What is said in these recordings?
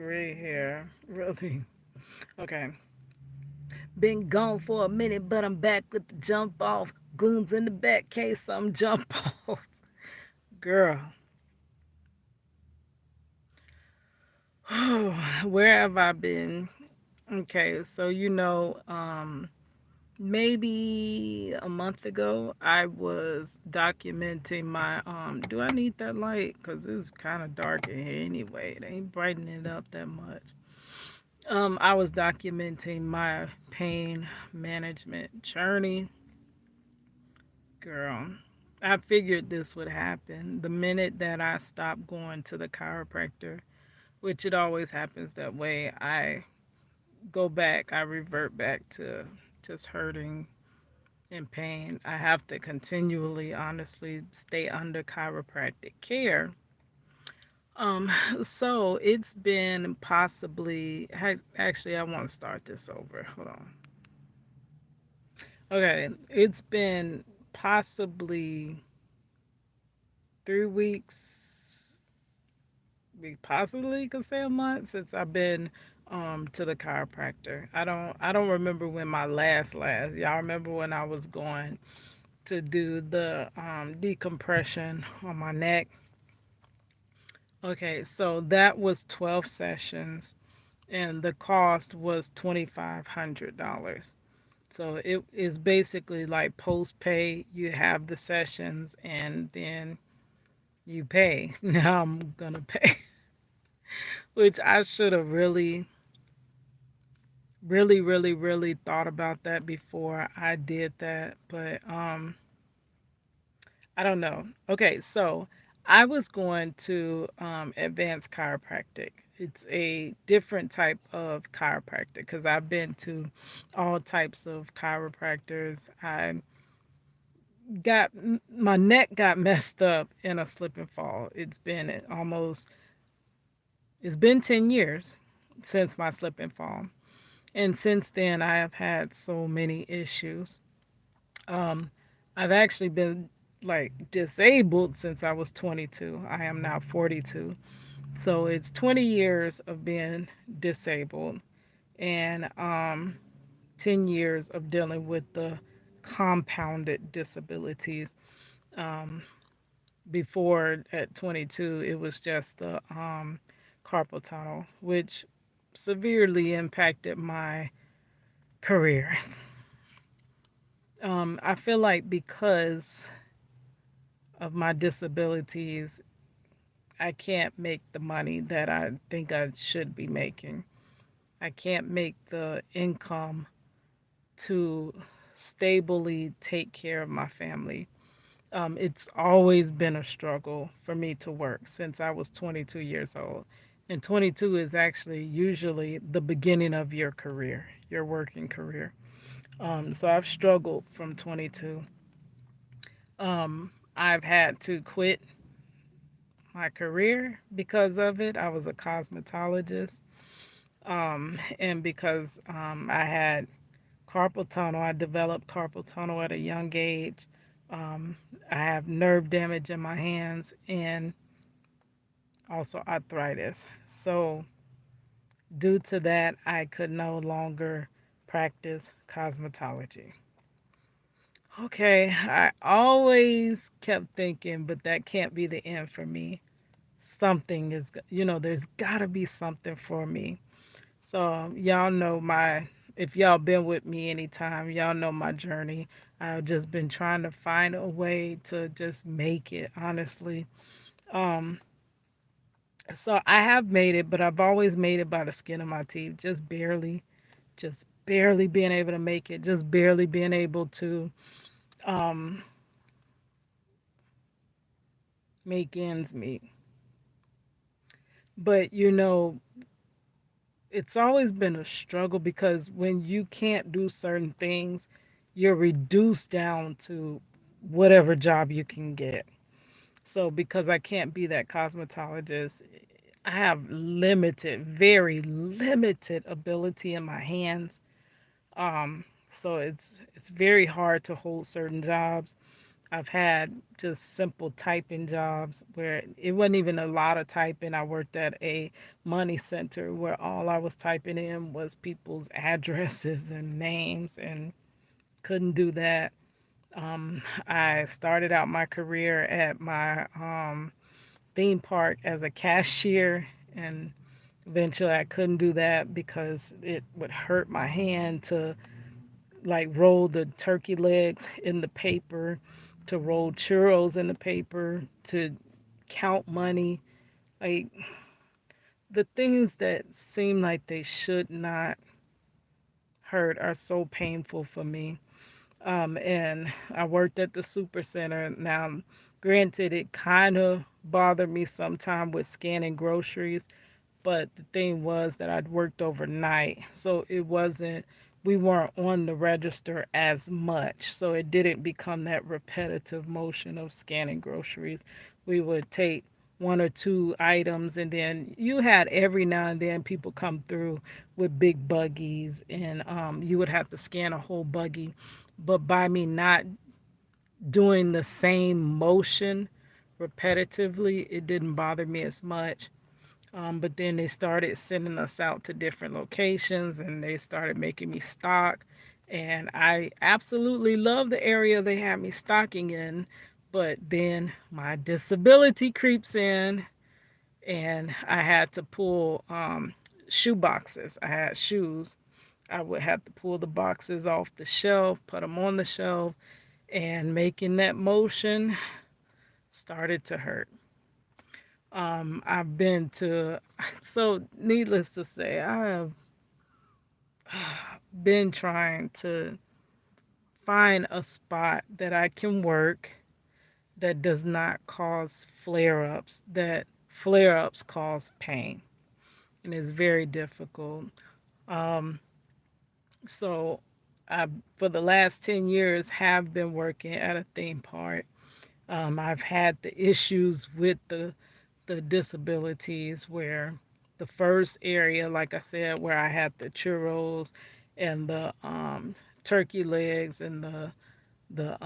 gray hair. Really? Okay. Been gone for a minute, but I'm back with the jump off. Goons in the back case, I'm jump off. Girl, where have I been? Okay, so maybe a month ago, I was documenting my Do I need that light? Cause it's kind of dark in here anyway. It ain't brightening it up that much. I was documenting my pain management journey. Girl, I figured this would happen the minute that I stopped going to the chiropractor, which it always happens that way. I revert back to just hurting and pain. I have to continually, honestly, stay under chiropractic care. Um, so it's been actually, I want to start this over. Hold on. Okay, it's been possibly 3 weeks, we possibly could say a month since I've been to the chiropractor. I don't remember when my last. Y'all remember when I was going to do the decompression on my neck? Okay, so that was 12 sessions and the cost was $2,500. So it is basically like post pay. You have the sessions and then you pay. Now I'm gonna pay, which I should have really thought about that before I did that. But I don't know. Okay, so I was going to advanced chiropractic. It's a different type of chiropractic because I've been to all types of chiropractors. My neck got messed up in a slip and fall. It's been 10 years since my slip and fall. And since then I have had so many issues. Um I've actually been like disabled since I was 22. I am now 42. So it's 20 years of being disabled and 10 years of dealing with the compounded disabilities. Um, Before at 22, it was just the carpal tunnel, which severely impacted my career. I feel like because of my disabilities, I can't make the money that I think I should be making. I can't make the income to stably take care of my family. It's always been a struggle for me to work since I was 22 years old. And 22 is actually usually the beginning of your career, your working career. So I've struggled from 22. I've had to quit my career because of it. I was a cosmetologist. And because I had carpal tunnel, I developed carpal tunnel at a young age. Um, I have nerve damage in my hands and also arthritis. So, due to that, I could no longer practice cosmetology. Okay, I always kept thinking, but that can't be the end for me. There's got to be something for me. So, y'all know if y'all been with me anytime, y'all know my journey. I've just been trying to find a way to just make it, honestly. Um, so I have made it, but I've always made it by the skin of my teeth, just barely being able to make it, just barely being able to um, make ends meet. But it's always been a struggle because when you can't do certain things, you're reduced down to whatever job you can get. So because I can't be that cosmetologist, I have very limited ability in my hands. So it's very hard to hold certain jobs. I've had just simple typing jobs where it wasn't even a lot of typing. I worked at a money center where all I was typing in was people's addresses and names, and couldn't do that. I started out my career at my theme park as a cashier, and eventually I couldn't do that because it would hurt my hand to like roll the turkey legs in the paper, to roll churros in the paper, to count money. Like the things that seem like they should not hurt are so painful for me. And I worked at the super center. Now, granted, it kind of bothered me sometime with scanning groceries, but the thing was that I'd worked overnight, so we weren't on the register as much, so it didn't become that repetitive motion of scanning groceries. We would take one or two items, and then you had every now and then people come through with big buggies, and you would have to scan a whole buggy. But by me not doing the same motion repetitively, it didn't bother me as much. But then they started sending us out to different locations, and they started making me stock. And I absolutely love the area they had me stocking in. But then my disability creeps in, and I had to pull shoe boxes. I had shoes. I would have to pull the boxes off the shelf, put them on the shelf, and making that motion started to hurt. I've been to, so needless to say, I have been trying to find a spot that I can work that does not cause flare ups, that flare ups cause pain. And it's very difficult. Um, so I, for the last 10 years, have been working at a theme park. I've had the issues with the disabilities where the first area, like I said, where I had the churros and the turkey legs and the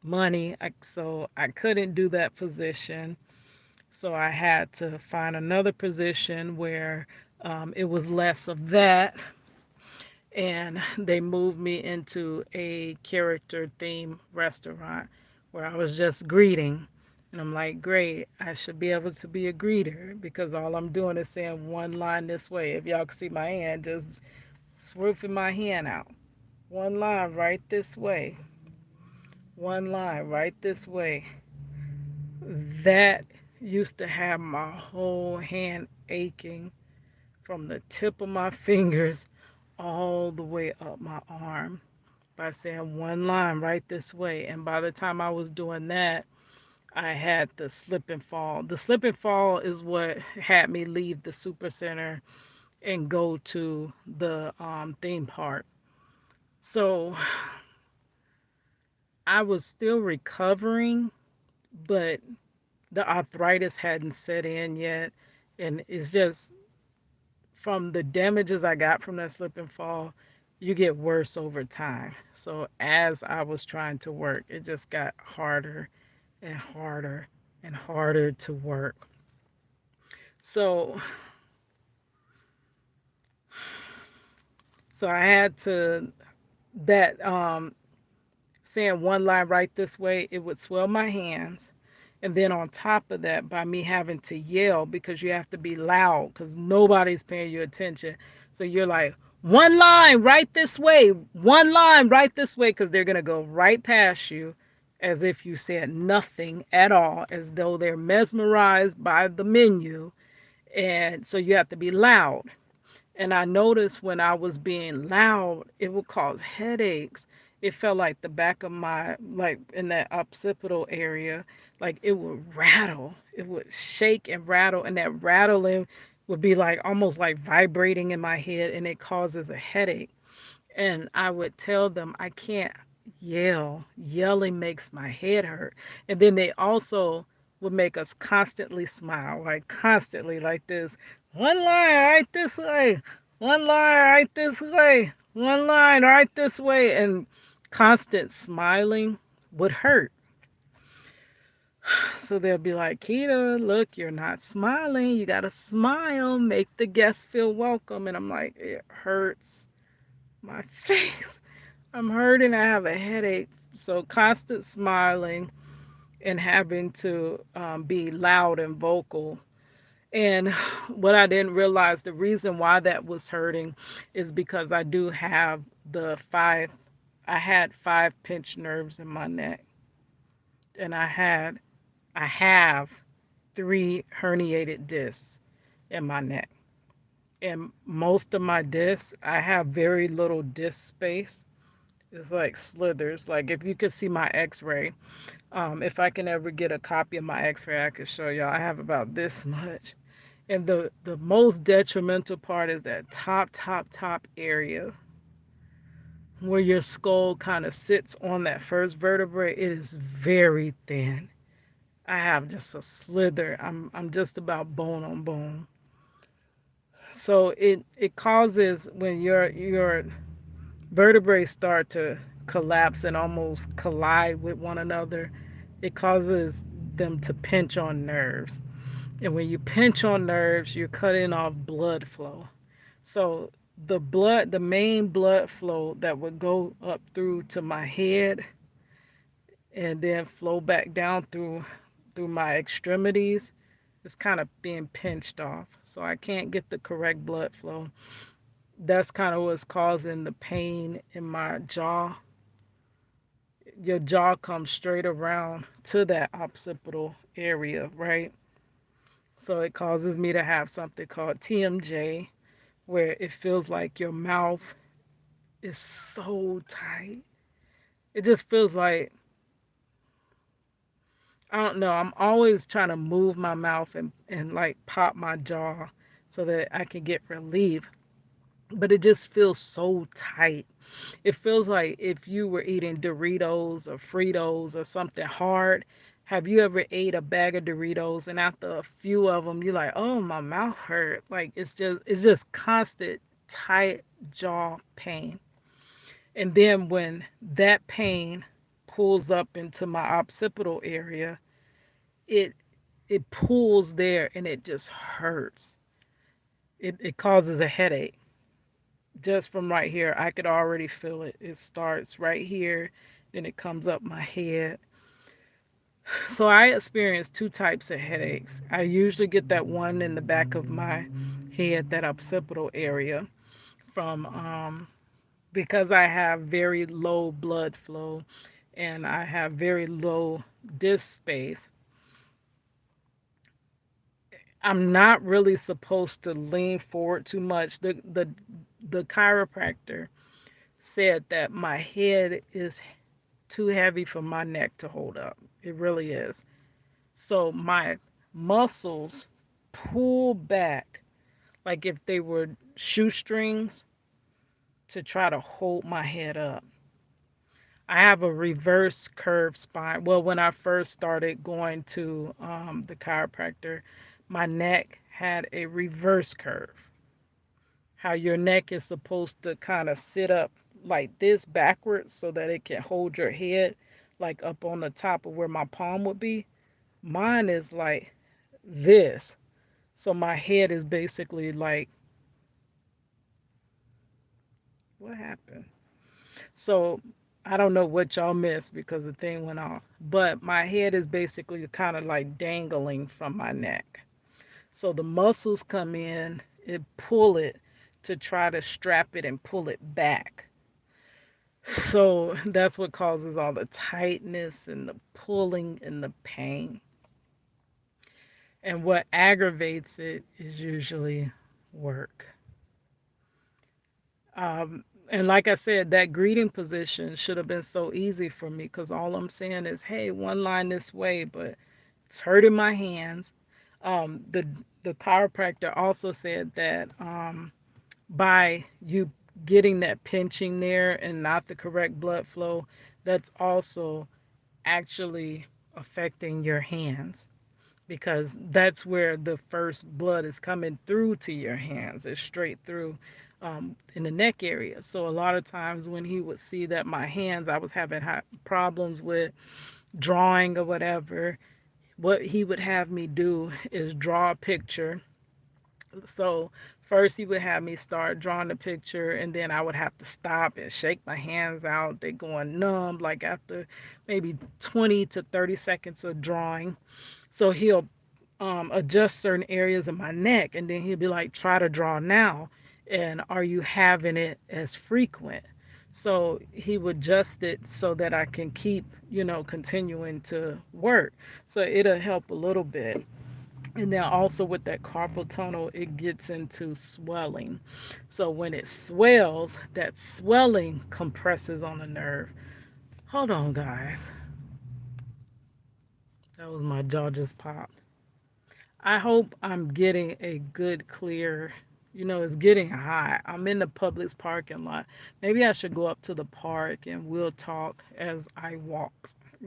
money, so I couldn't do that position. So I had to find another position where it was less of that, and they moved me into a character theme restaurant where I was just greeting. And I'm like, great, I should be able to be a greeter because all I'm doing is saying one line this way. If y'all can see my hand, just swooping my hand out. One line right this way. One line right this way. That used to have my whole hand aching from the tip of my fingers all the way up my arm by saying one line right this way. And by the time I was doing that, I had the slip and fall. The slip and fall is what had me leave the super center and go to the theme park. So I was still recovering, but the arthritis hadn't set in yet. And it's just from the damages I got from that slip and fall, you get worse over time. So as I was trying to work, it just got harder and harder and harder to work. So so I had to that saying one line right this way, it would swell my hands. And then on top of that, by me having to yell because you have to be loud because nobody's paying you attention. So you're like, one line right this way, one line right this way, because they're going to go right past you as if you said nothing at all, as though they're mesmerized by the menu. And so you have to be loud. And I noticed when I was being loud, it would cause headaches. It felt like the back of my, like in that occipital area, like it would rattle. It would shake and rattle. And that rattling would be like almost like vibrating in my head, and it causes a headache. And I would tell them I can't yell. Yelling makes my head hurt. And then they also would make us constantly smile, like constantly like this. One line right this way. One line right this way. One line right this way. And constant smiling would hurt. So they'll be like, Keita, look, you're not smiling. You got to smile, make the guests feel welcome. And I'm like, it hurts my face. I'm hurting. I have a headache. So constant smiling and having to be loud and vocal. And what I didn't realize, the reason why that was hurting is because I do have the five, I had five pinched nerves in my neck. And I have three herniated discs in my neck. And most of my discs, I have very little disc space. It's like slithers. Like if you could see my x-ray, if I can ever get a copy of my x-ray, I could show y'all. I have about this much. And the most detrimental part is that top area where your skull kind of sits on that first vertebrae. It is very thin. I have just a slither. I'm just about bone on bone. So it causes when your vertebrae start to collapse and almost collide with one another, it causes them to pinch on nerves. And when you pinch on nerves, you're cutting off blood flow. So the main blood flow that would go up through to my head and then flow back down through my extremities is kind of being pinched off. So I can't get the correct blood flow. That's kind of what's causing the pain in my jaw. Your jaw comes straight around to that occipital area, right? So it causes me to have something called TMJ, where it feels like your mouth is so tight. It just feels like, I don't know, I'm always trying to move my mouth and like pop my jaw so that I can get relief. But it just feels so tight. It feels like if you were eating Doritos or Fritos or something hard. Have you ever ate a bag of Doritos and after a few of them you're like, "Oh, my mouth hurt." Like it's just constant tight jaw pain. And then when that pain pulls up into my occipital area, it it pulls there and it just hurts. It causes a headache. Just from right here, I could already feel it. It starts right here, then it comes up my head. So I experience two types of headaches. I usually get that one in the back of my head, that occipital area, from because I have very low blood flow and I have very low disc space. I'm not really supposed to lean forward too much. The chiropractor said that my head is too heavy for my neck to hold up. It really is. So my muscles pull back like if they were shoestrings to try to hold my head up. I have a reverse curved spine. Well, when I first started going to the chiropractor, my neck had a reverse curve. How your neck is supposed to kind of sit up like this backwards so that it can hold your head like up on the top of where my palm would be. Mine is like this. So my head is basically like, what happened? So I don't know what y'all missed because the thing went off. But my head is basically kind of like dangling from my neck. So the muscles come in and pull it to try to strap it and pull it back. So that's what causes all the tightness and the pulling and the pain. And what aggravates it is usually work. And like I said, that greeting position should have been so easy for me because all I'm saying is, hey, one line this way, but it's hurting my hands. The chiropractor also said that by you getting that pinching there and not the correct blood flow, that's also actually affecting your hands because that's where the first blood is coming through to your hands. It's straight through in the neck area. So a lot of times when he would see that my hands, I was having problems with drawing or whatever, what he would have me do is draw a picture. So first he would have me start drawing the picture, and then I would have to stop and shake my hands out. They going numb like after maybe 20 to 30 seconds of drawing. So he'll adjust certain areas of my neck, and then he'll be like, try to draw now. And are you having it as frequent? So he would adjust it so that I can keep, continuing to work. So it'll help a little bit. And then also with that carpal tunnel, it gets into swelling. So when it swells, that swelling compresses on the nerve. Hold on, guys. That was my jaw just popped. I hope I'm getting a good, clear. It's getting hot. I'm in the Publix parking lot. Maybe I should go up to the park and we'll talk as I walk.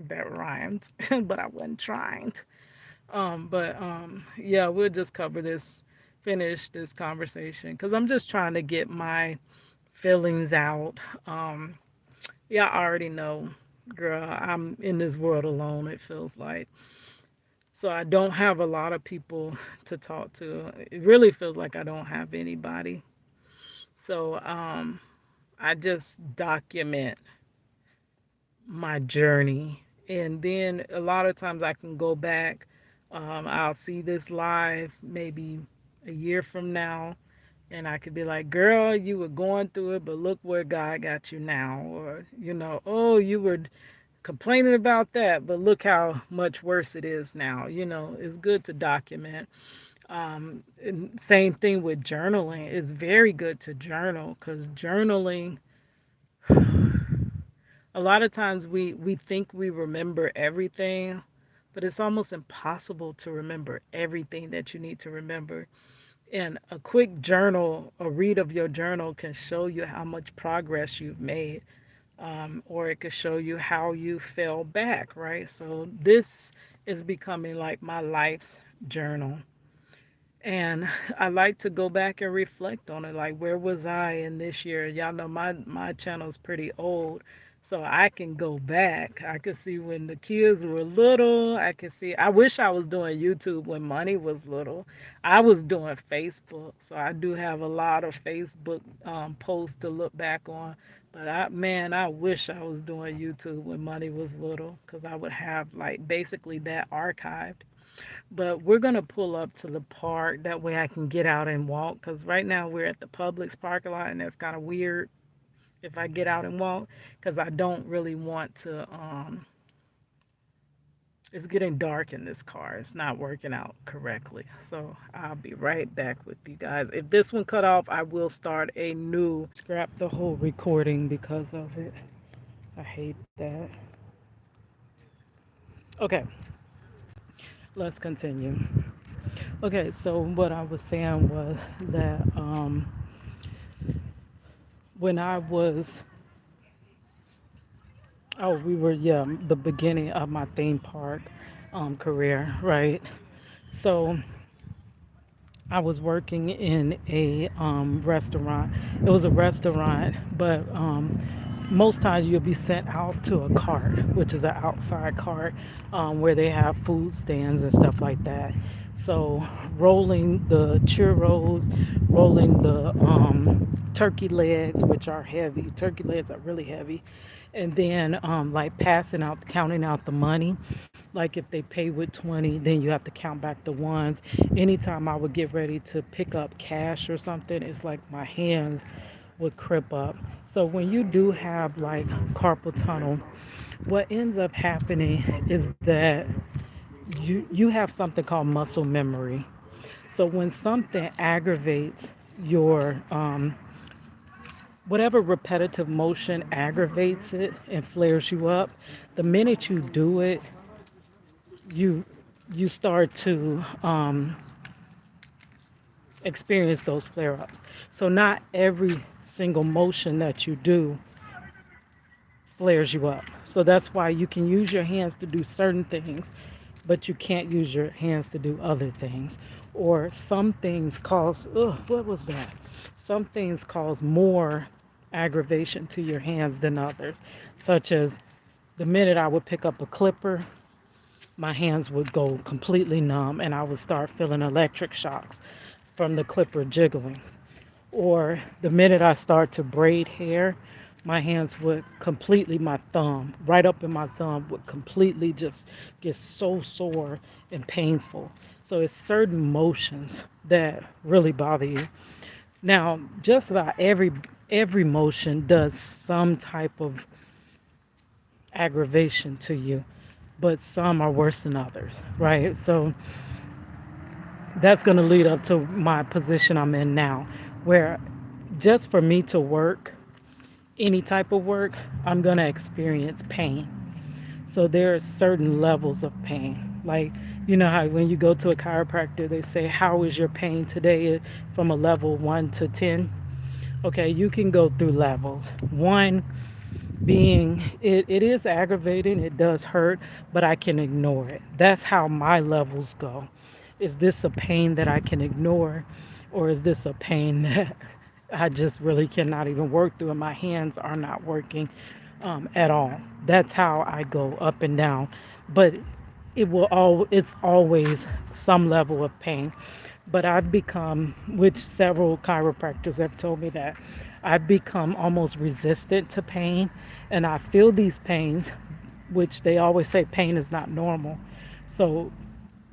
That rhymed, but I wasn't trying. But yeah, we'll just finish this conversation because I'm just trying to get my feelings out. Yeah, I already know, girl, I'm in this world alone, it feels like. So I don't have a lot of people to talk to. It really feels like I don't have anybody. So I just document my journey. And then a lot of times I can go back. I'll see this live maybe a year from now, and I could be like, girl, you were going through it, but look where God got you now. Or, oh, you were complaining about that, but look how much worse it is now. It's good to document. And same thing with journaling. It's very good to journal because journaling, a lot of times we think we remember everything, but it's almost impossible to remember everything that you need to remember. And a quick journal, a read of your journal can show you how much progress you've made, or it could show you how you fell back, right? So this is becoming like my life's journal. And I like to go back and reflect on it. Like, where was I in this year? Y'all know my channel's pretty old, so I can go back. I can see when the kids were little. I can see. I wish I was doing YouTube when Money was little. I was doing Facebook, so I do have a lot of Facebook posts to look back on. But man, I wish I was doing YouTube when Money was little, because I would have like basically that archived. But we're going to pull up to the park. That way I can get out and walk. Because right now we're at the Publix parking lot, and that's kind of weird if I get out and walk. Because I don't really want to. It's getting dark in this car. It's not working out correctly. So I'll be right back with you guys. If this one cut off, I will start a new. Scrap the whole recording because of it. I hate that. Okay, let's continue. Okay, so what I was saying was that when I was, oh, we were, yeah, the beginning of my theme park career, right? So I was working in a restaurant. It was a restaurant, but most times you'll be sent out to a cart, which is an outside cart where they have food stands and stuff like that. So rolling the churros, rolling the turkey legs, which are heavy. Turkey legs are really heavy. And then like passing out, counting out the money. Like if they pay with 20, then you have to count back the ones. Anytime I would get ready to pick up cash or something, it's like my hands would crip up. So when you do have like carpal tunnel, what ends up happening is that you have something called muscle memory. So when something aggravates your whatever repetitive motion aggravates it and flares you up, the minute you do it, you you start to experience those flare-ups. So not every single motion that you do flares you up. So that's why you can use your hands to do certain things, but you can't use your hands to do other things. Or some things cause, what was that? Some things cause more aggravation to your hands than others, such as the minute I would pick up a clipper, my hands would go completely numb and I would start feeling electric shocks from the clipper jiggling. Or the minute I start to braid hair, my hands would completely, my thumb, right up in my thumb, would completely just get so sore and painful. So it's certain motions that really bother you. Now, just about every motion does some type of aggravation to you, but some are worse than others, right? So that's going to lead up to my position I'm in now, where just for me to work any type of work, I'm going to experience pain. So there are certain levels of pain. Like, you know how when you go to a chiropractor, they say, how is your pain today from a level 1 to 10? Okay, you can go through levels. One being, it is aggravating, it does hurt, but I can ignore it. That's how my levels go. Is this a pain that I can ignore, or is this a pain that I just really cannot even work through and my hands are not working at all? That's how I go up and down. But it's always some level of pain. But I've become, which several chiropractors have told me that I've become almost resistant to pain, and I feel these pains, which they always say pain is not normal. So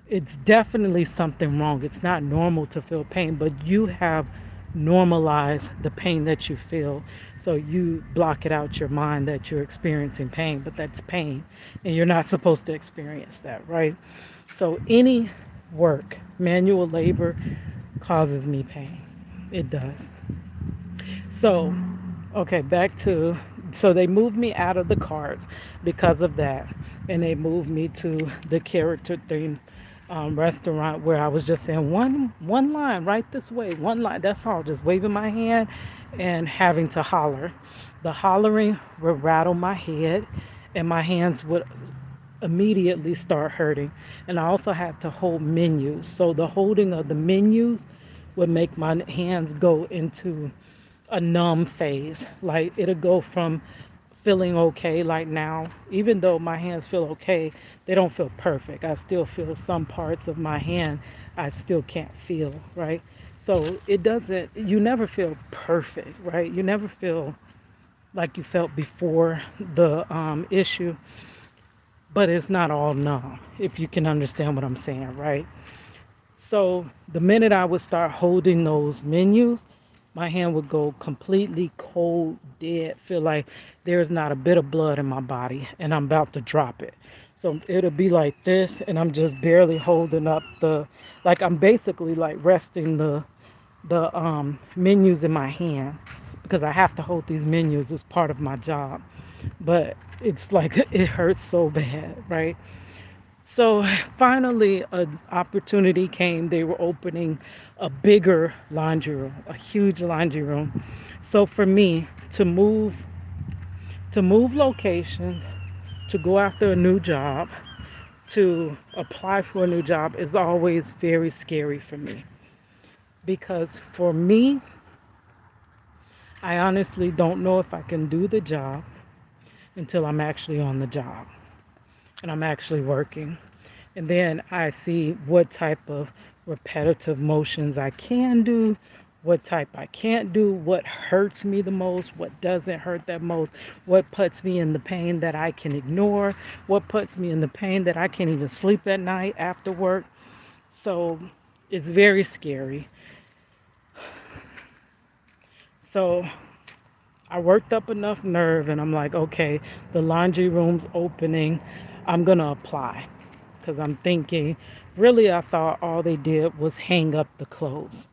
it's definitely something wrong. It's not normal to feel pain, but you have normalized the pain that you feel. So you block it out your mind that you're experiencing pain, but that's pain, and you're not supposed to experience that, right? So any work, manual labor, causes me pain. It does. So, okay, back to, so they moved me out of the cards because of that, and they moved me to the character theme restaurant where I was just saying one line right this way, one line. That's all, just waving my hand and having to holler. The hollering would rattle my head, and my hands would immediately start hurting. And I also had to hold menus. So the holding of the menus would make my hands go into a numb phase. Like it'll go from feeling okay, like now, even though my hands feel okay, they don't feel perfect. I still feel some parts of my hand I still can't feel, right? So it doesn't, you never feel perfect, right? You never feel like you felt before the issue, but it's not all numb, if you can understand what I'm saying, right? So the minute I would start holding those menus, my hand would go completely cold, dead, feel like there's not a bit of blood in my body and I'm about to drop it. So it'll be like this, and I'm just barely holding up like I'm basically like resting the menus in my hand because I have to hold these menus as part of my job. But it's like it hurts so bad, right? So finally, an opportunity came. They were opening a bigger laundry room, a huge laundry room. So for me to move locations, to go after a new job, to apply for a new job is always very scary for me. Because for me, I honestly don't know if I can do the job until I'm actually on the job and I'm actually working. And then I see what type of repetitive motions I can do, what type I can't do, what hurts me the most, what doesn't hurt that most, what puts me in the pain that I can ignore, what puts me in the pain that I can't even sleep at night after work. So it's very scary. So I worked up enough nerve and I'm like, okay, the laundry room's opening. I'm going to apply because I'm thinking, really, I thought all they did was hang up the clothes.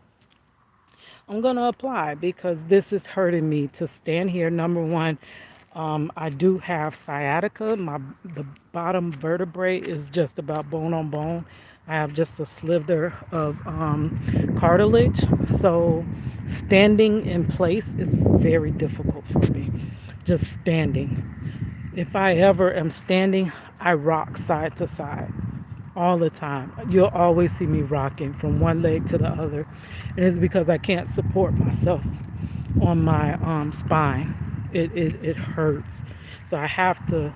I'm going to apply because this is hurting me to stand here. Number one, I do have sciatica. The bottom vertebrae is just about bone on bone. I have just a slither of cartilage. So standing in place is very difficult for me. Just standing. If I ever am standing, I rock side to side. all the time. You'll always see me rocking from one leg to the other, and it's because I can't support myself on my spine. It hurts, so I have to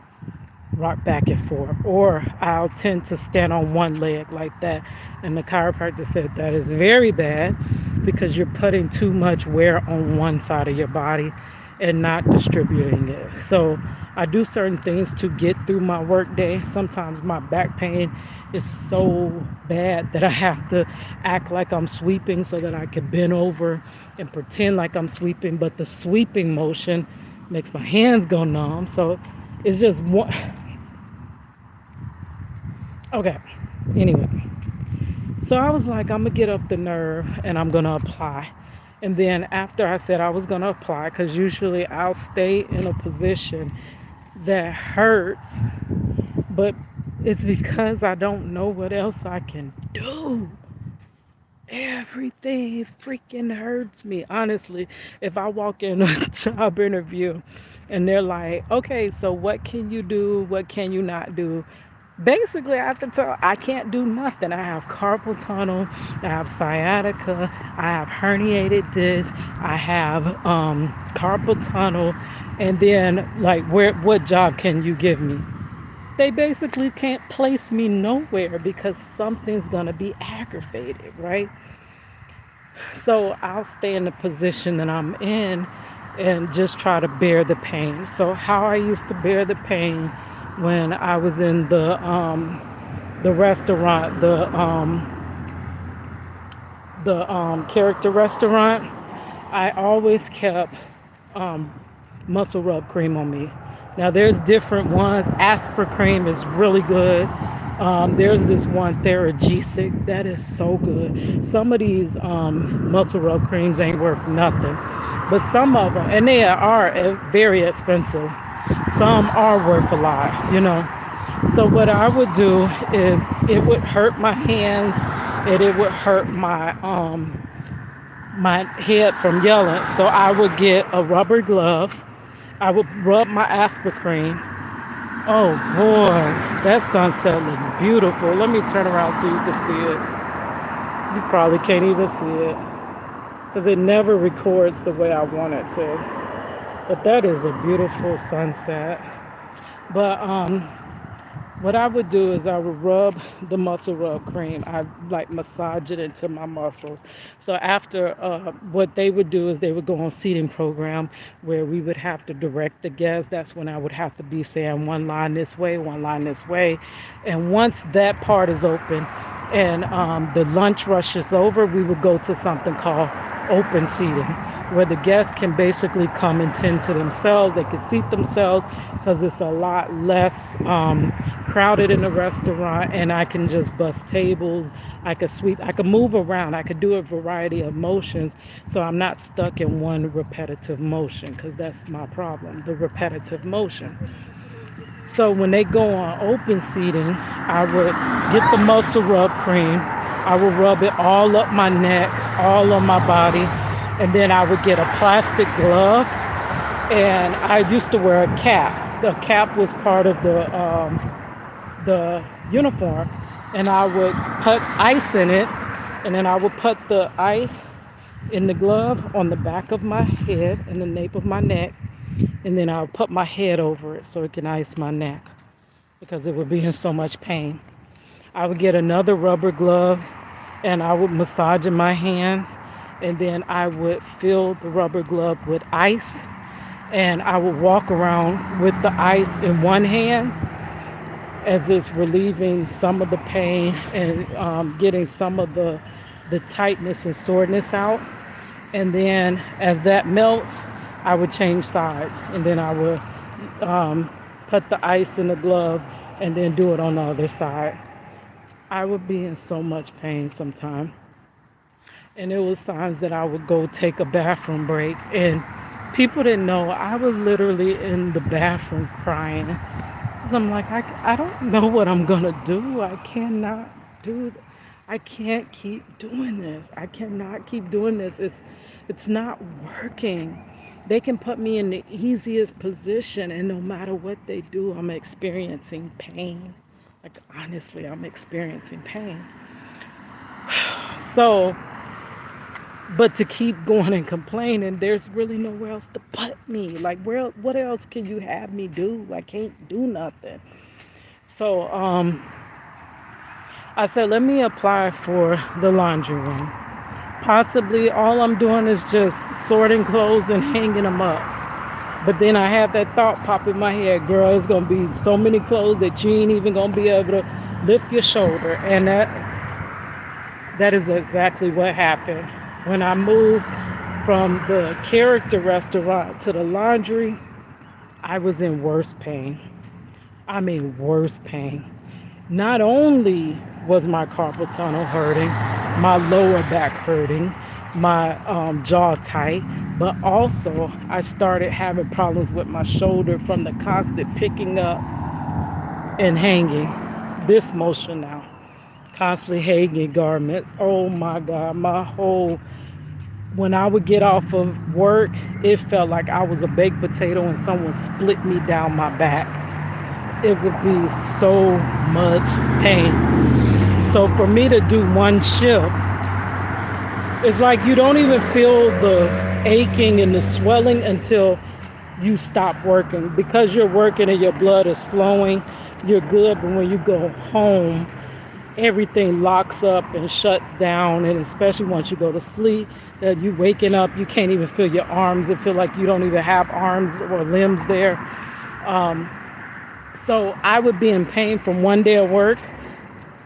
rock back and forth, or I'll tend to stand on one leg like that. And the chiropractor said that is very bad because you're putting too much wear on one side of your body and not distributing it. So I do certain things to get through my work day. Sometimes my back pain is so bad that I have to act like I'm sweeping so that I can bend over and pretend like I'm sweeping, but the sweeping motion makes my hands go numb. So it's just one. Okay. Anyway, so I was like, I'm gonna get up the nerve and I'm gonna apply. And then after I said I was gonna apply, because usually I'll stay in a position that hurts, but it's because I don't know what else I can do. Everything freaking hurts me. Honestly, if I walk in a job interview and they're like, okay, so what can you do? What can you not do? Basically, I have to tell I can't do nothing. I have carpal tunnel, I have sciatica, I have herniated disc, I have carpal tunnel, and then like where what job can you give me? They basically can't place me nowhere because something's gonna be aggravated, right? So I'll stay in the position that I'm in and just try to bear the pain. So how I used to bear the pain when I was in the restaurant, the character restaurant, I always kept um, muscle rub cream on me. Now there's different ones. Aspirin cream is really good. There's this one Theragesic that is so good. Some of these muscle rub creams ain't worth nothing, but some of them, and they are very expensive. Some are worth a lot, you know. So what I would do is it would hurt my hands and it would hurt my head from yelling. So I would get a rubber glove. I would rub my aspirin. Oh boy, that sunset looks beautiful. Let me turn around so you can see it. You probably can't even see it because it never records the way I want it to. But that is a beautiful sunset. But what I would do is I would rub the muscle rub cream. I like massage it into my muscles. So after what they would do is they would go on seating program where we would have to direct the guests. That's when I would have to be saying one line this way, one line this way. And once that part is open and the lunch rush is over, we would go to something called open seating where the guests can basically come and tend to themselves. They can seat themselves because it's a lot less crowded in the restaurant, and I can just bust tables. I could sweep. I could move around. I could do a variety of motions, so I'm not stuck in one repetitive motion because that's my problem, the repetitive motion. So when they go on open seating, I would get the muscle rub cream. I would rub it all up my neck, all on my body, and then I would get a plastic glove. And I used to wear a cap. The cap was part of the uniform, and I would put ice in it, and then I would put the ice in the glove on the back of my head and the nape of my neck, and then I would put my head over it so it can ice my neck because it would be in so much pain. I would get another rubber glove and I would massage in my hands, and then I would fill the rubber glove with ice, and I would walk around with the ice in one hand as it's relieving some of the pain and getting some of the tightness and soreness out. And then as that melts, I would change sides, and then I would put the ice in the glove and then do it on the other side. I would be in so much pain sometimes. And it was times that I would go take a bathroom break, and people didn't know I was literally in the bathroom crying. 'Cause I'm like, I don't know what I'm gonna do. I cannot do th- I can't keep doing this. I cannot keep doing this. It's not working. They can put me in the easiest position, and no matter what they do, I'm experiencing pain. Like, honestly, I'm experiencing pain. So, but to keep going and complaining, there's really nowhere else to put me. Like, what else can you have me do? I can't do nothing. So, I said, let me apply for the laundry room. Possibly all I'm doing is just sorting clothes and hanging them up. But then I have that thought pop in my head, girl, it's gonna be so many clothes that you ain't even gonna be able to lift your shoulder. And that is exactly what happened. When I moved from the character restaurant to the laundry, I was in worse pain. I mean, worse pain. Not only was my carpal tunnel hurting, my lower back hurting, my jaw tight, but also I started having problems with my shoulder from the constant picking up and hanging. This motion now, constantly hanging garments. Oh my God, my whole, when I would get off of work, it felt like I was a baked potato and someone split me down my back. It would be so much pain. So for me to do one shift, it's like you don't even feel the aching and the swelling until you stop working. Because you're working and your blood is flowing, you're good. But when you go home, everything locks up and shuts down. And especially once you go to sleep, that you waking up, you can't even feel your arms. It feel like you don't even have arms or limbs there. Um, so I would be in pain from one day of work.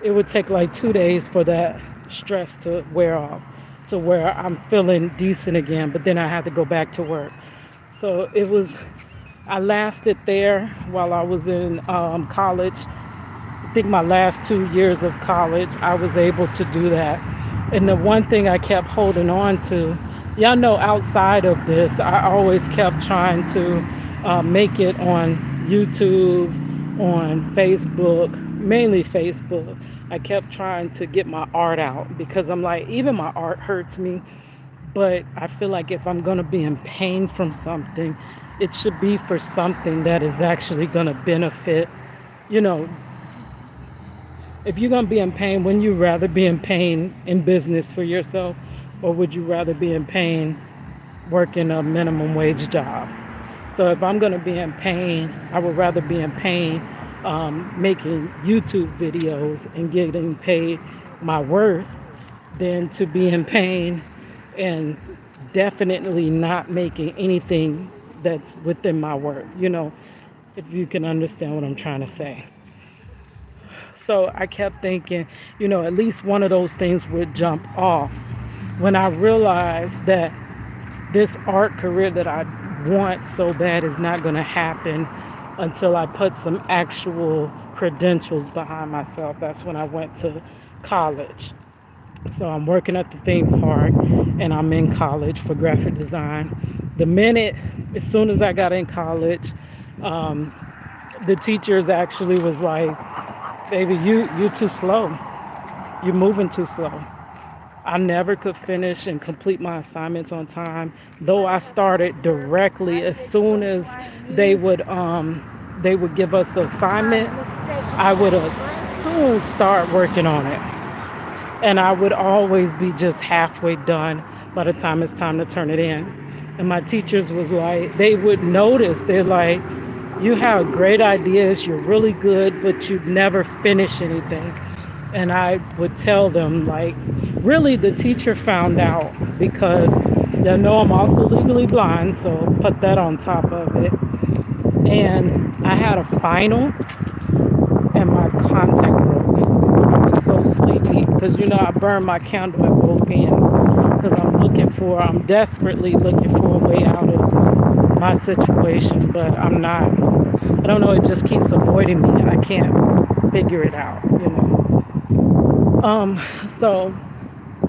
It would take like 2 days for that stress to wear off, to where I'm feeling decent again, but then I had to go back to work. So it was, I lasted there while I was in college. I think my last 2 years of college, I was able to do that. And the one thing I kept holding on to, y'all know, outside of this, I always kept trying to make it on YouTube, on Facebook, mainly Facebook. I kept trying to get my art out because I'm like, even my art hurts me. But I feel like if I'm going to be in pain from something, it should be for something that is actually going to benefit. You know, if you're going to be in pain, wouldn't you rather be in pain in business for yourself? Or would you rather be in pain working a minimum wage job? So if I'm going to be in pain, I would rather be in pain making YouTube videos and getting paid my worth than to be in pain and definitely not making anything that's within my worth, if you can understand what I'm trying to say. So I kept thinking, at least one of those things would jump off when I realized that this art career that I want so bad is not going to happen until I put some actual credentials behind myself. That's when I went to college. So I'm working at the theme park and I'm in college for graphic design. As soon as I got in college, the teachers actually was like, baby, you too slow. You're moving too slow. I never could finish and complete my assignments on time, though I started directly as soon as they would give us an assignment. I would as soon start working on it, and I would always be just halfway done by the time it's time to turn it in. And my teachers was like, they would notice. They're like, you have great ideas, you're really good, but you never finish anything. And I would tell them, like, really, the teacher found out because they know I'm also legally blind, so put that on top of it. And I had a final, and my contact broke. I was so sleepy because, I burned my candle at both ends because I'm desperately looking for a way out of my situation, but I'm not. I don't know, it just keeps avoiding me. I can't figure it out. So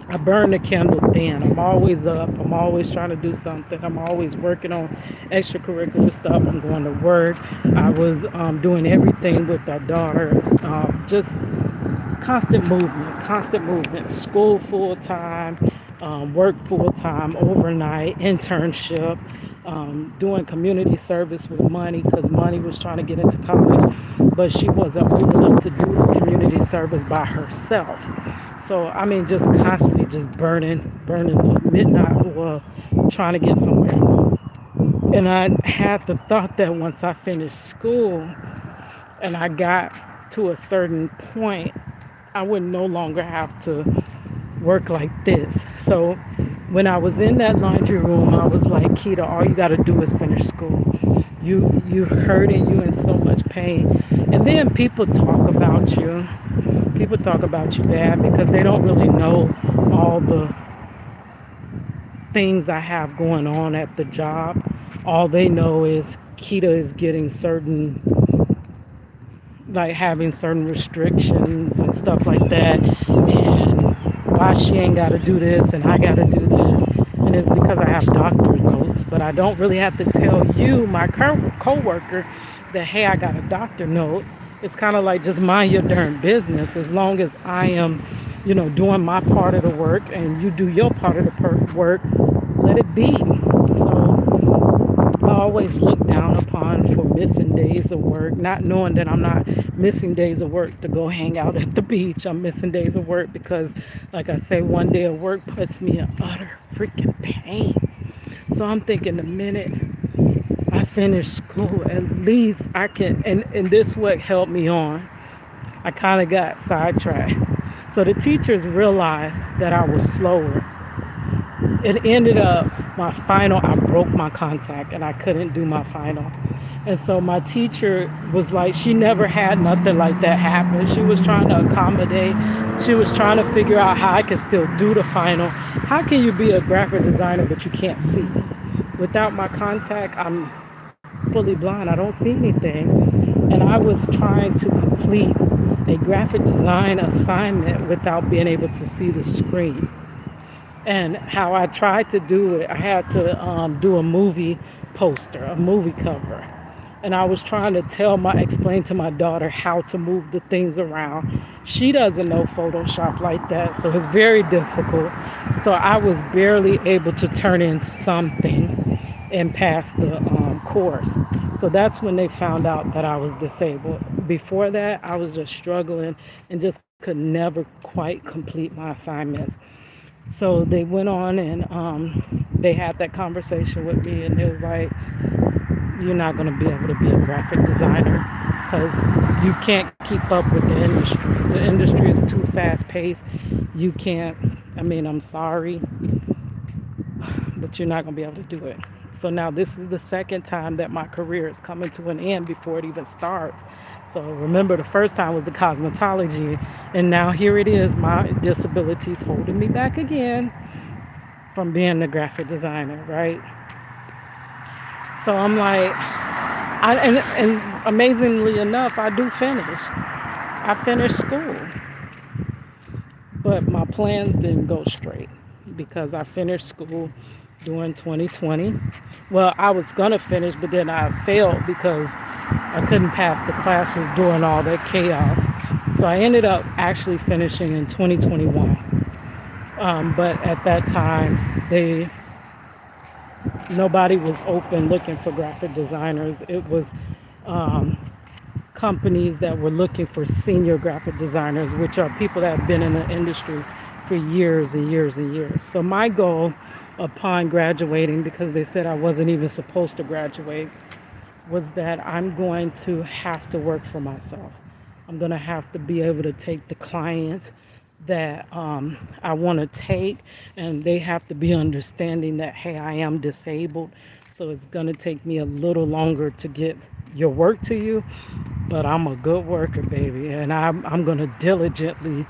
I burn the candle thin. I'm always up. I'm always trying to do something. I'm always working on extracurricular stuff. I'm going to work. I was doing everything with our daughter. Just constant movement. School full time, work full time, overnight, internship. doing community service with money because money was trying to get into college, but she wasn't old enough to do the community service by herself. So I mean, just constantly just burning the midnight oil, trying to get somewhere. And I had the thought that once I finished school and I got to a certain point, I would no longer have to work like this. So when I was in that laundry room, I was like, Keita, all you got to do is finish school. You hurting, you in so much pain. And then people talk about you. People talk about you bad because they don't really know all the things I have going on at the job. All they know is Keita is getting certain, like having certain restrictions and stuff like that, and why she ain't got to do this and I got to do this. And it's because I have doctor's notes, but I don't really have to tell you, my co-worker, that hey, I got a doctor note. It's kind of like just mind your darn business. As long as I am, doing my part of the work and you do your part of the work, let it be. So I always look down upon for missing days of work, not knowing that I'm not missing days of work to go hang out at the beach. I'm missing days of work because, like I say, one day of work puts me in utter freaking pain. So I'm thinking the minute I finish school, at least I can, and this what helped me on. I kind of got sidetracked. So the teachers realized that I was slower. It ended up my final, I broke my contact and I couldn't do my final. And so my teacher was like, she never had nothing like that happen. She was trying to accommodate. She was trying to figure out how I could still do the final. How can you be a graphic designer but you can't see? Without my contact, I'm fully blind. I don't see anything. And I was trying to complete a graphic design assignment without being able to see the screen. And how I tried to do it, I had to do a movie poster, a movie cover. And I was trying to explain to my daughter how to move the things around. She doesn't know Photoshop like that, so it's very difficult. So I was barely able to turn in something and pass the course. So that's when they found out that I was disabled. Before that, I was just struggling and just could never quite complete my assignments. So they went on and they had that conversation with me, and it was like, you're not going to be able to be a graphic designer because you can't keep up with the industry. The industry is too fast paced. You can't, I mean, I'm sorry, but you're not going to be able to do it. So now this is the second time that my career is coming to an end before it even starts. So remember, the first time was the cosmetology, and now here it is, my disabilities holding me back again from being the graphic designer, right? So I'm like, and amazingly enough, I do finish. I finished school, but my plans didn't go straight because I finished school during 2020. Well, I was gonna finish, but then I failed because I couldn't pass the classes during all that chaos. So I ended up actually finishing in 2021. But at that time, nobody was open looking for graphic designers. It was um, companies that were looking for senior graphic designers, which are people that have been in the industry for years and years and years. So my goal upon graduating, because they said I wasn't even supposed to graduate, was that I'm going to have to work for myself. I'm going to have to be able to take the client that I want to take, and they have to be understanding that, hey, I am disabled, so it's going to take me a little longer to get your work to you, but I'm a good worker, baby, and I'm going to diligently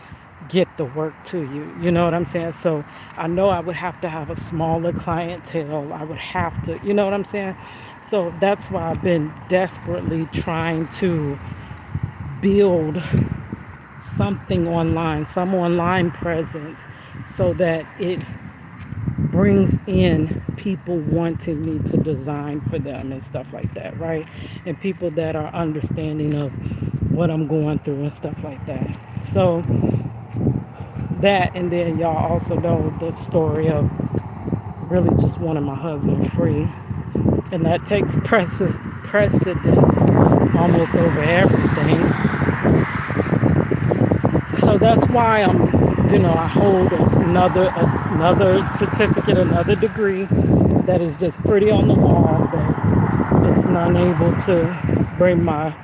get the work to you. You know what I'm saying? So I know I would have to have a smaller clientele. I would have to, you know what I'm saying? So that's why I've been desperately trying to build something online, some online presence, so that it brings in people wanting me to design for them and stuff like that, right? And people that are understanding of what I'm going through and stuff like that. So that, and then y'all also know the story of really just wanting my husband free. and that takes precedence almost over everything. So that's why I hold another certificate, another degree that is just pretty on the wall, but it's not able to bring my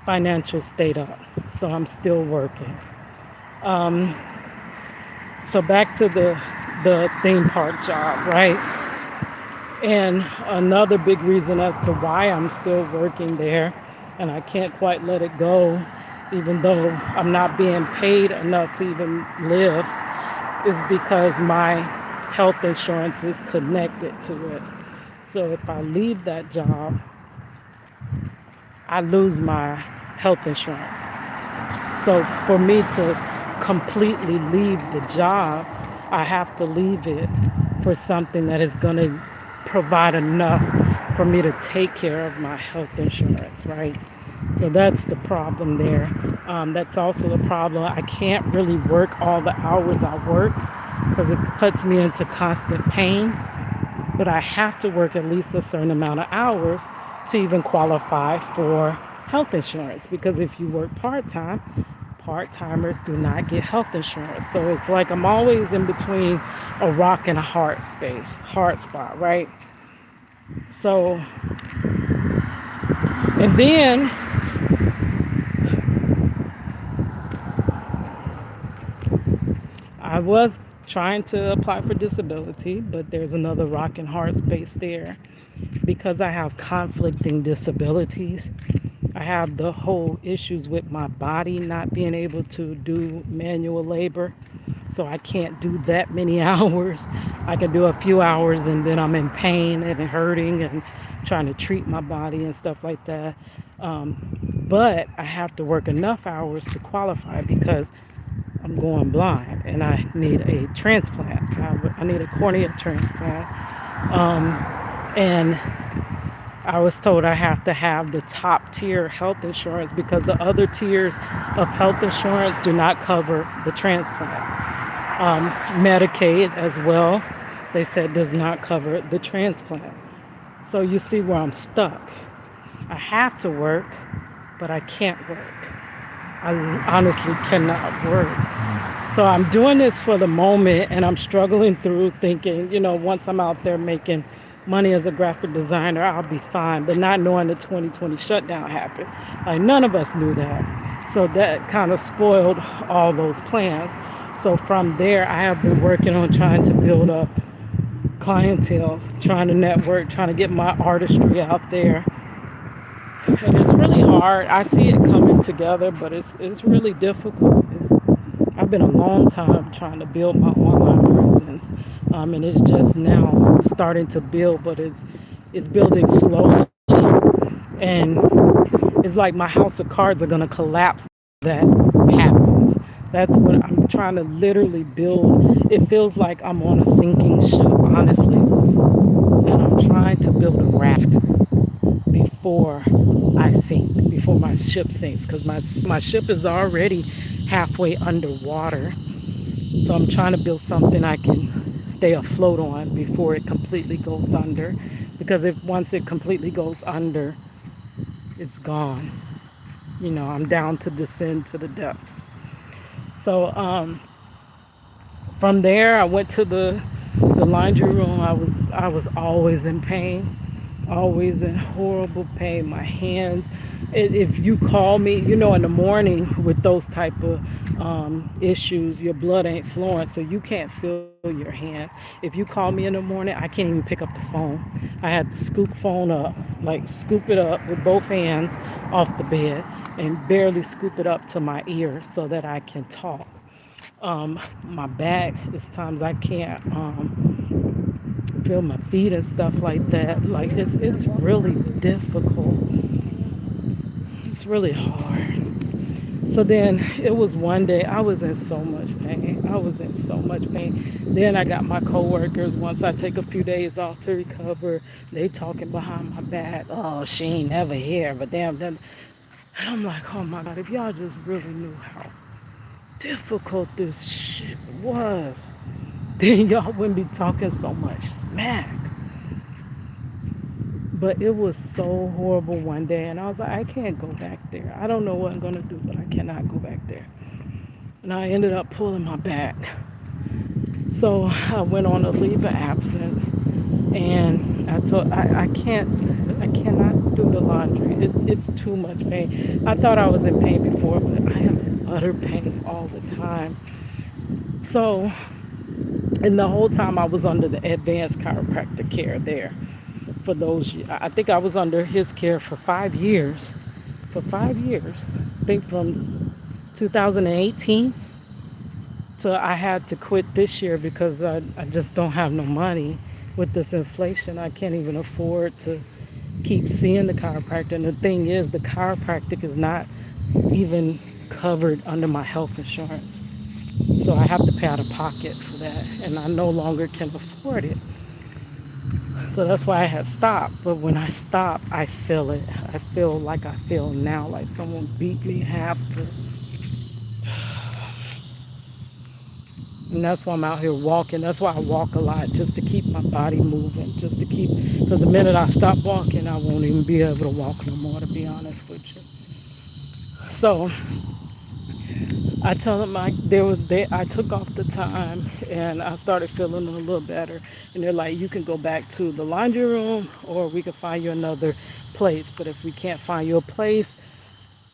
financial state up. So I'm still working. Um, so back to the theme park job, right? And another big reason as to why I'm still working there and I can't quite let it go, even though I'm not being paid enough to even live, is because my health insurance is connected to it. So if I leave that job, I lose my health insurance. So for me to completely leave the job, I have to leave it for something that is going to provide enough for me to take care of my health insurance, right? So that's the problem there. That's also the problem. I can't really work all the hours I work because it puts me into constant pain. But I have to work at least a certain amount of hours to even qualify for health insurance. Because if you work part timers do not get health insurance. So it's like I'm always in between a rock and a hard spot, right? So, and then I was trying to apply for disability, but there's another rock and hard space there because I have conflicting disabilities. I have the whole issues with my body not being able to do manual labor. So I can't do that many hours. I can do a few hours and then I'm in pain and hurting and trying to treat my body and stuff like that. But I have to work enough hours to qualify because I'm going blind and I need a transplant. I need a cornea transplant. Um, and I was told I have to have the top tier health insurance because the other tiers of health insurance do not cover the transplant. Medicaid as well, they said does not cover the transplant. So you see where I'm stuck. I have to work, but I can't work. I honestly cannot work. So I'm doing this for the moment and I'm struggling through thinking, once I'm out there making money as a graphic designer, I'll be fine. But not knowing the 2020 shutdown happened. Like none of us knew that. So that kind of spoiled all those plans. So from there, I have been working on trying to build up clientele, trying to network, trying to get my artistry out there. And it's really hard. I see it coming together, but it's really difficult. I've been a long time trying to build my online presence, and it's just now starting to build, but it's building slowly, and it's like my house of cards are gonna collapse. That happens. That's what I'm trying to literally build. It feels like I'm on a sinking ship, honestly, and I'm trying to build a raft before I sink, before my ship sinks, because my ship is already halfway underwater. So I'm trying to build something I can stay afloat on before it completely goes under. Because if once it completely goes under, it's gone. I'm down to descend to the depths. So from there, I went to the laundry room. I was always in pain, always in horrible pain. My hands. If you call me, in the morning with those type of issues, your blood ain't flowing, so you can't feel your hand. If you call me in the morning, I can't even pick up the phone. I had to scoop phone up, like scoop it up with both hands off the bed, and barely scoop it up to my ear so that I can talk. My back, there's times I can't feel my feet and stuff like that. Like it's really difficult. It's really hard. So then it was one day I was in so much pain. I was in so much pain. Then I got my coworkers. Once I take a few days off to recover, they talking behind my back. Oh, she ain't never here, but damn. And I'm like, oh my God, if y'all just really knew how difficult this shit was, then y'all wouldn't be talking so much smack. But it was so horrible one day, and I was like, I can't go back there. I don't know what I'm gonna do, but I cannot go back there. And I ended up pulling my back. So I went on a leave of absence, and I cannot do the laundry. It's too much pain. I thought I was in pain before, but I am in utter pain all the time. So, and the whole time I was under the advanced chiropractic care there. For those, I think I was under his care for 5 years. For 5 years, I think from 2018 till I had to quit this year because I just don't have no money. With this inflation, I can't even afford to keep seeing the chiropractor. And the thing is, the chiropractic is not even covered under my health insurance. So I have to pay out of pocket for that, and I no longer can afford it. So that's why I had stopped. But when I stop, I feel it. I feel like I feel now, like someone beat me half to. And that's why I'm out here walking. That's why I walk a lot, just to keep my body moving, just to keep. Because the minute I stop walking, I won't even be able to walk no more, to be honest with you. So I tell them I took off the time and I started feeling a little better. And they're like, you can go back to the laundry room or we can find you another place. But if we can't find you a place,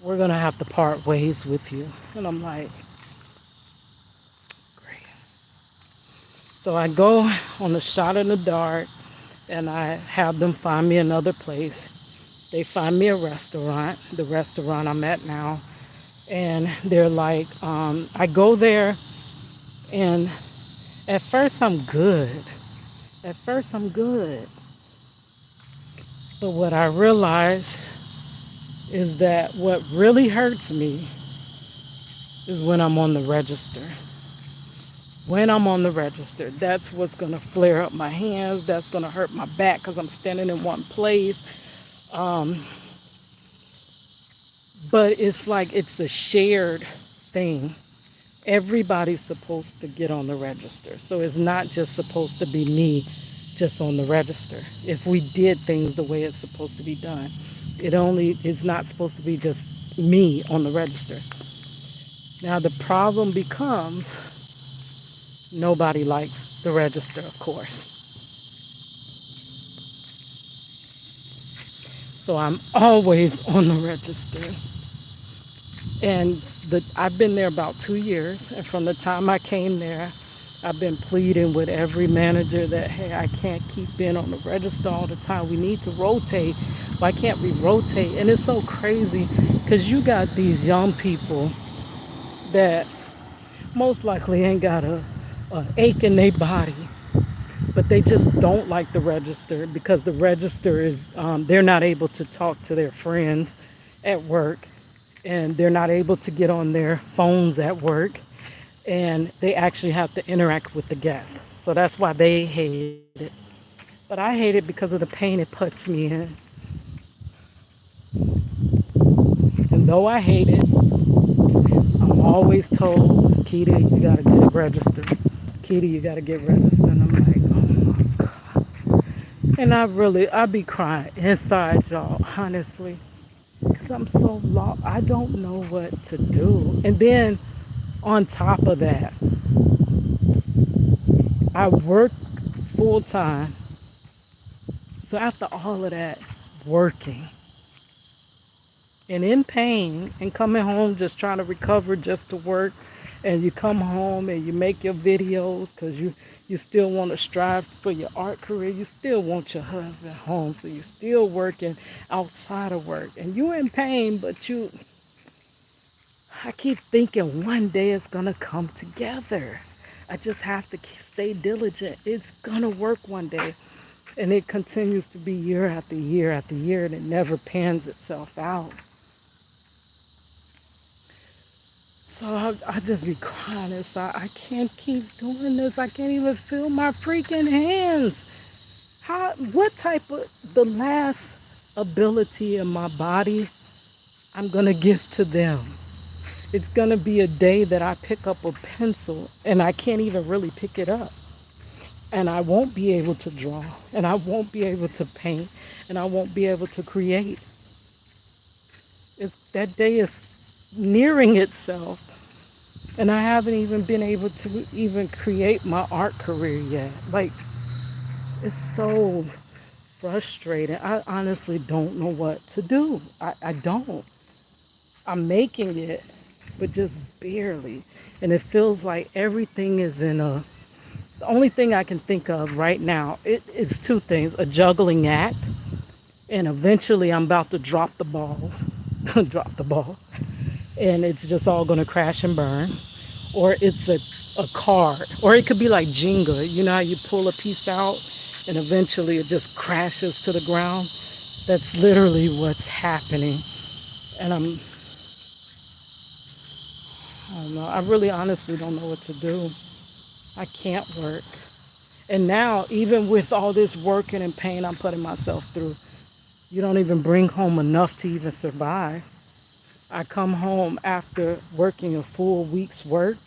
we're gonna have to part ways with you. And I'm like, great. So I go on a shot in the dark and I have them find me another place. They find me a restaurant, the restaurant I'm at now. And they're like, I go there, and at first I'm good. At first I'm good. But what I realize is that what really hurts me is when I'm on the register. When I'm on the register, that's what's going to flare up my hands. That's going to hurt my back because I'm standing in one place. Um, but it's like it's a shared thing. Everybody's supposed to get on the register. So it's not just supposed to be me just on the register. If we did things the way it's supposed to be done, it's not supposed to be just me on the register. Now the problem becomes nobody likes the register, of course. So I'm always on the register. And I've been there about 2 years. And from the time I came there, I've been pleading with every manager that, hey, I can't keep being on the register all the time. We need to rotate. Why can't we rotate? And it's so crazy because you got these young people that most likely ain't got a ache in their body, but they just don't like the register because the register is, they're not able to talk to their friends at work, and they're not able to get on their phones at work, and they actually have to interact with the guests. So that's why they hate it. But I hate it because of the pain it puts me in. And though I hate it, I'm always told, Keita, you gotta get registered. Keita, you gotta get registered. And I'm like, oh my God. And I be crying inside, y'all, honestly. Because I'm so lost. I don't know what to do. And then on top of that, I work full time. So after all of that working and in pain and coming home just trying to recover just to work, and you come home and you make your videos because you still want to strive for your art career, you still want your husband home, so you're still working outside of work and you're in pain, but I keep thinking one day it's gonna come together. I just have to stay diligent. It's gonna work one day. And it continues to be year after year after year, and it never pans itself out. So I just be crying inside. I can't keep doing this. I can't even feel my freaking hands. What type of, the last ability in my body I'm gonna give to them? It's gonna be a day that I pick up a pencil and I can't even really pick it up. and I won't be able to draw, and I won't be able to paint, and I won't be able to create. It's that day is nearing itself, and I haven't even been able to even create my art career yet. Like, it's so frustrating. I honestly don't know what to do. I don't. I'm making it, but just barely. And it feels like everything is in a. The only thing I can think of right now is two things: a juggling act, and eventually I'm about to drop the balls, drop the ball, and it's just all gonna crash and burn. Or it's a card, or it could be like Jenga. You know how you pull a piece out, and eventually it just crashes to the ground. That's literally what's happening, and I don't know. I really honestly don't know what to do. I can't work. And now, even with all this working and pain I'm putting myself through, you don't even bring home enough to even survive. I come home after working a full week's work,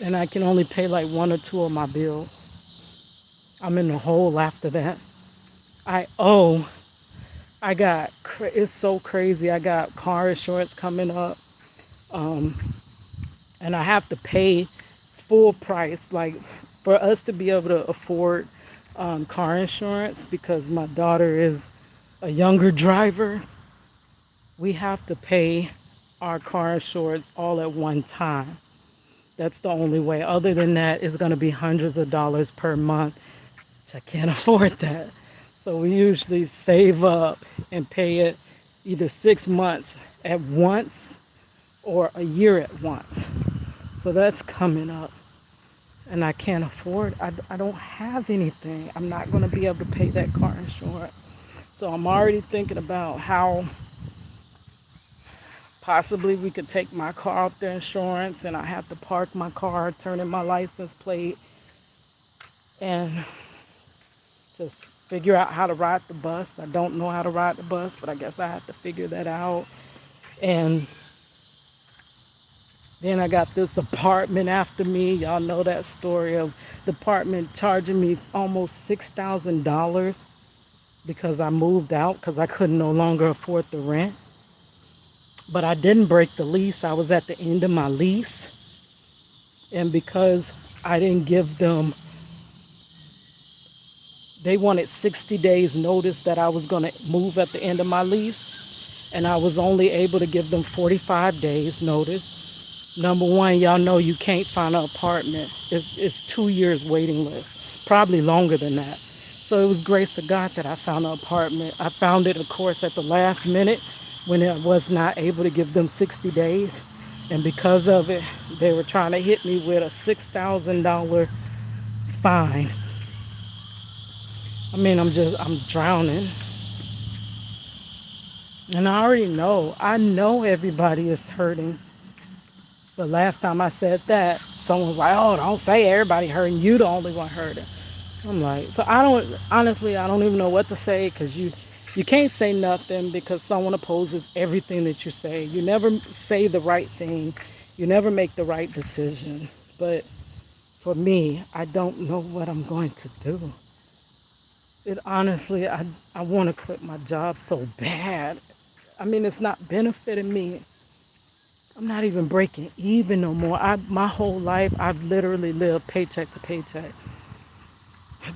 and I can only pay like one or two of my bills. I'm in the hole after that. I owe. It's so crazy. I got car insurance coming up, um, and I have to pay full price, like for us to be able to afford car insurance because my daughter is a younger driver. We have to pay our car insurance all at one time. That's the only way. Other than that, it's going to be hundreds of dollars per month, which I can't afford that. So we usually save up and pay it either 6 months at once or a year at once. So that's coming up. And I can't afford, I don't have anything. I'm not going to be able to pay that car insurance. So I'm already thinking about how possibly we could take my car off the insurance and I have to park my car, turn in my license plate, and just figure out how to ride the bus. I don't know how to ride the bus, but I guess I have to figure that out. And then I got this apartment after me. Y'all know that story of the apartment charging me almost $6,000 because I moved out because I couldn't no longer afford the rent. But I didn't break the lease. I was at the end of my lease. And because I didn't give them, they wanted 60 days notice that I was going to move at the end of my lease. And I was only able to give them 45 days notice. Number one, y'all know you can't find an apartment. It's 2 years waiting list, probably longer than that. So it was grace of God that I found an apartment. I found it, of course, at the last minute when I was not able to give them 60 days. And because of it, they were trying to hit me with a $6,000 fine. I mean, I'm drowning. And I know everybody is hurting. But last time I said that, someone was like, "Oh, don't say everybody hurting. You the only one hurting." I'm like, so I don't even know what to say because you can't say nothing because someone opposes everything that you say. You never say the right thing. You never make the right decision. But for me, I don't know what I'm going to do. It honestly, I want to quit my job so bad. I mean, it's not benefiting me. I'm not even breaking even no more. My whole life, I've literally lived paycheck to paycheck.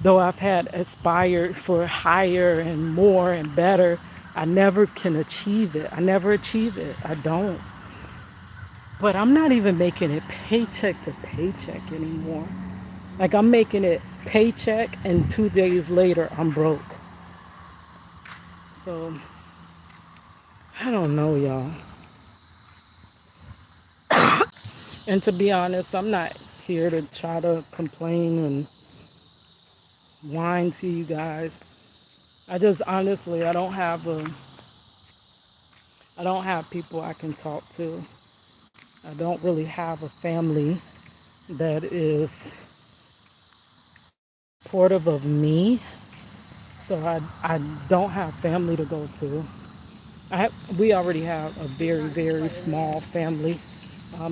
Though I've had aspired for higher and more and better, I never can achieve it. I never achieve it. I don't. But I'm not even making it paycheck to paycheck anymore. Like I'm making it paycheck and 2 days later I'm broke. So I don't know, y'all. And to be honest, I'm not here to try to complain and whine to you guys. I just honestly, I don't have people I can talk to. I don't really have a family that is supportive of me. So I don't have family to go to. We already have a very, very small family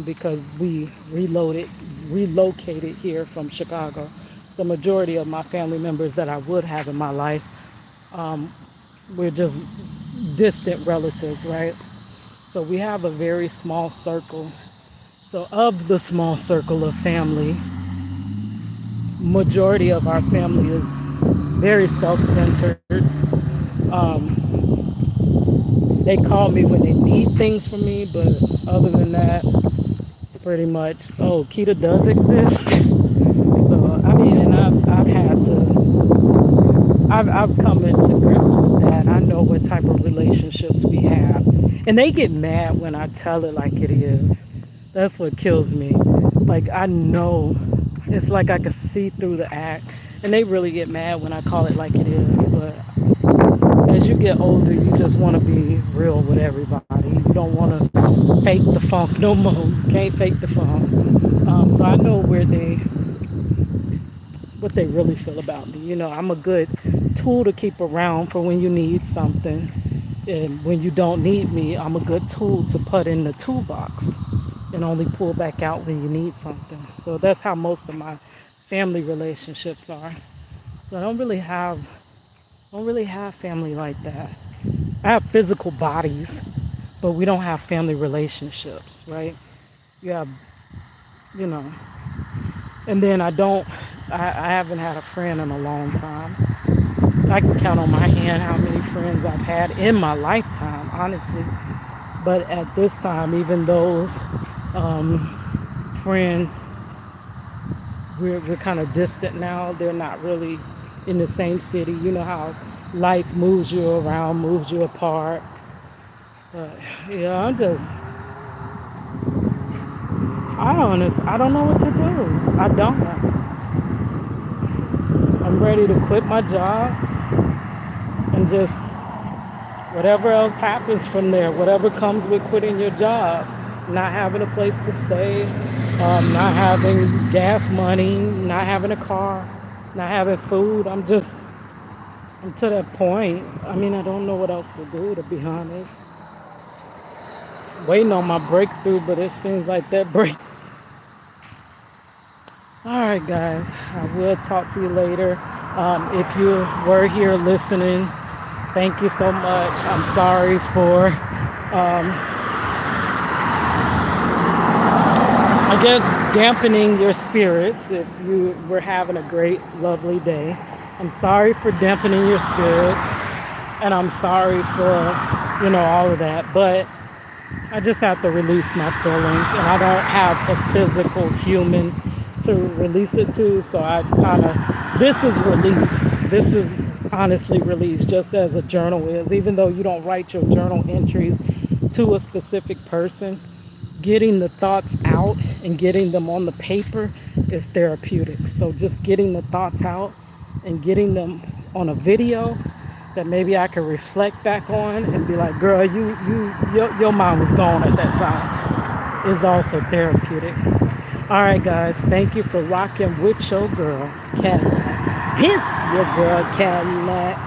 because we relocated here from Chicago. the majority of my family members that I would have in my life, um, we're just distant relatives, right? So we have a very small circle. So of the small circle of family, majority of our family is very self-centered. They call me when they need things from me, but other than that, it's pretty much, oh, Kita does exist. So I mean, and I've come into grips with that. I know what type of relationships we have, and they get mad when I tell it like it is. That's what kills me. Like I know, it's like I can see through the act, and they really get mad when I call it like it is. But as you get older, you just want to be real with everybody. You don't want to fake the funk no more. You can't fake the funk. So I know what they really feel about me. I'm a good tool to keep around for when you need something. And when you don't need me, I'm a good tool to put in the toolbox and only pull back out when you need something. So that's how most of my family relationships are. So I don't really have family like that. I have physical bodies, but we don't have family relationships, right? You have, you know, and then I haven't had a friend in a long time. I can count on my hand how many friends I've had in my lifetime, honestly. But at this time, even those friends, we're kind of distant now. They're not really in the same city. You know how life moves you around, moves you apart. But yeah, I don't know what to do. I don't. I'm ready to quit my job and just whatever else happens from there, whatever comes with quitting your job, not having a place to stay, not having gas money, not having a car, not having food. I'm to that point. I mean, I don't know what else to do, to be honest. Waiting on my breakthrough, but it seems like that break. All right, guys, I will talk to you later. If you were here listening, thank you so much. I'm sorry for, I guess, dampening your spirits if you were having a great, lovely day. I'm sorry for dampening your spirits, and I'm sorry for, all of that. But I just have to release my feelings, and I don't have a physical human to release it to. So this is release. This is honestly release, just as a journal is. Even though you don't write your journal entries to a specific person, getting the thoughts out and getting them on the paper is therapeutic. So just getting the thoughts out and getting them on a video that maybe I can reflect back on and be like, girl, your mind was gone at that time, is also therapeutic. All right, guys, thank you for rocking with your girl, Cadillac. Piss your girl, Cadillac.